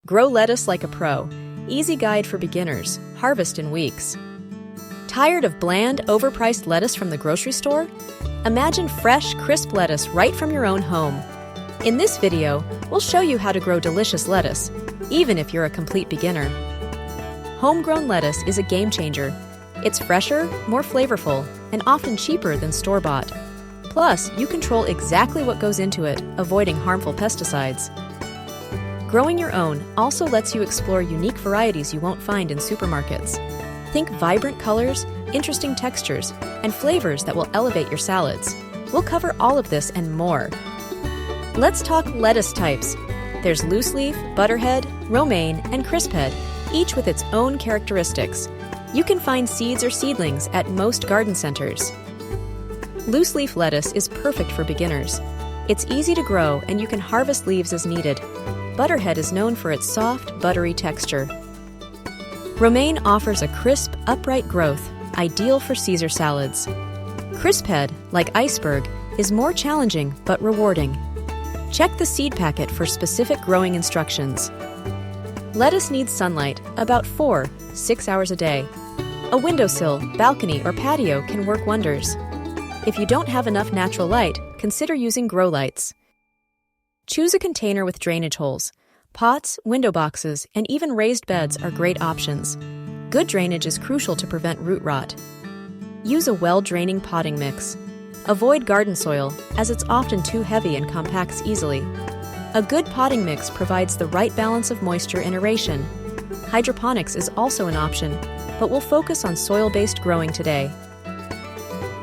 Grow lettuce like a pro. Easy guide for beginners. Harvest in weeks. Tired of bland, overpriced lettuce from the grocery store? Imagine fresh, crisp lettuce right from your own home. In this video, we'll show you how to grow delicious lettuce, even if you're a complete beginner. Homegrown lettuce is a game changer. It's fresher, more flavorful, and often cheaper than store-bought. Plus, you control exactly what goes into it, avoiding harmful pesticides. Growing your own also lets you explore unique varieties you won't find in supermarkets. Think vibrant colors, interesting textures, and flavors that will elevate your salads. We'll cover all of this and more. Let's talk lettuce types. There's loose leaf, butterhead, romaine, and crisphead, each with its own characteristics. You can find seeds or seedlings at most garden centers. Loose leaf lettuce is perfect for beginners. It's easy to grow and you can harvest leaves as needed. Butterhead is known for its soft, buttery texture. Romaine offers a crisp, upright growth, ideal for Caesar salads. Crisphead, like iceberg, is more challenging but rewarding. Check the seed packet for specific growing instructions. Lettuce needs sunlight, about 4-6 hours a day. A windowsill, balcony, or patio can work wonders. If you don't have enough natural light, consider using grow lights. Choose a container with drainage holes. Pots, window boxes, and even raised beds are great options. Good drainage is crucial to prevent root rot. Use a well-draining potting mix. Avoid garden soil, as it's often too heavy and compacts easily. A good potting mix provides the right balance of moisture and aeration. Hydroponics is also an option, but we'll focus on soil-based growing today.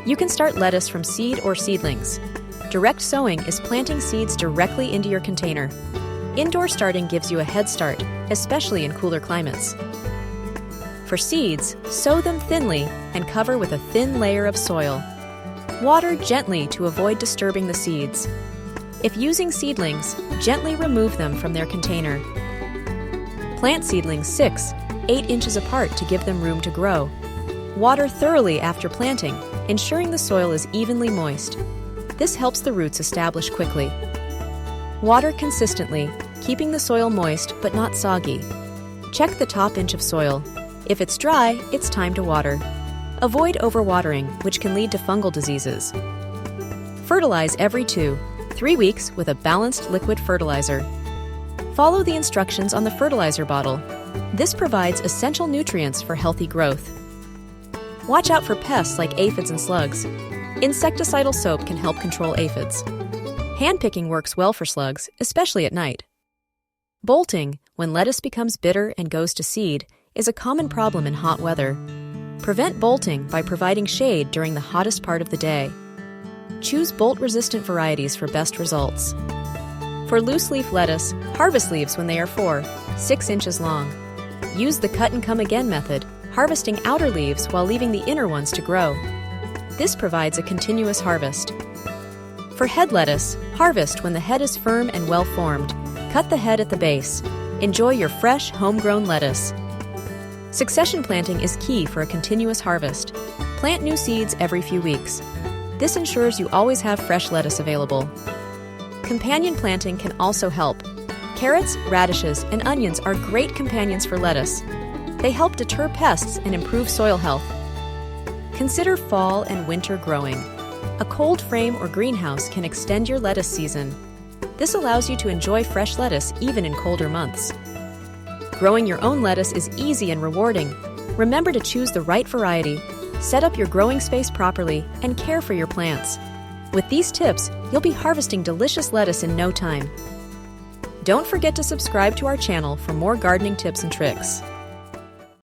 You can start lettuce from seed or seedlings. Direct sowing is planting seeds directly into your container. Indoor starting gives you a head start, especially in cooler climates. For seeds, sow them thinly and cover with a thin layer of soil. Water gently to avoid disturbing the seeds. If using seedlings, gently remove them from their container. Plant seedlings 6-8 inches apart to give them room to grow. Water thoroughly after planting, ensuring the soil is evenly moist. This helps the roots establish quickly. Water consistently, keeping the soil moist but not soggy. Check the top inch of soil. If it's dry, it's time to water. Avoid overwatering, which can lead to fungal diseases. Fertilize every 2-3 weeks with a balanced liquid fertilizer. Follow the instructions on the fertilizer bottle. This provides essential nutrients for healthy growth. Watch out for pests like aphids and slugs. Insecticidal soap can help control aphids. Hand-picking works well for slugs, especially at night. Bolting, when lettuce becomes bitter and goes to seed, is a common problem in hot weather. Prevent bolting by providing shade during the hottest part of the day. Choose bolt-resistant varieties for best results. For loose-leaf lettuce, harvest leaves when they are 4-6 inches long. Use the cut-and-come-again method, harvesting outer leaves while leaving the inner ones to grow. This provides a continuous harvest. For head lettuce, harvest when the head is firm and well-formed. Cut the head at the base. Enjoy your fresh, homegrown lettuce. Succession planting is key for a continuous harvest. Plant new seeds every few weeks. This ensures you always have fresh lettuce available. Companion planting can also help. Carrots, radishes, and onions are great companions for lettuce. They help deter pests and improve soil health. Consider fall and winter growing. A cold frame or greenhouse can extend your lettuce season. This allows you to enjoy fresh lettuce even in colder months. Growing your own lettuce is easy and rewarding. Remember to choose the right variety, set up your growing space properly, and care for your plants. With these tips, you'll be harvesting delicious lettuce in no time. Don't forget to subscribe to our channel for more gardening tips and tricks.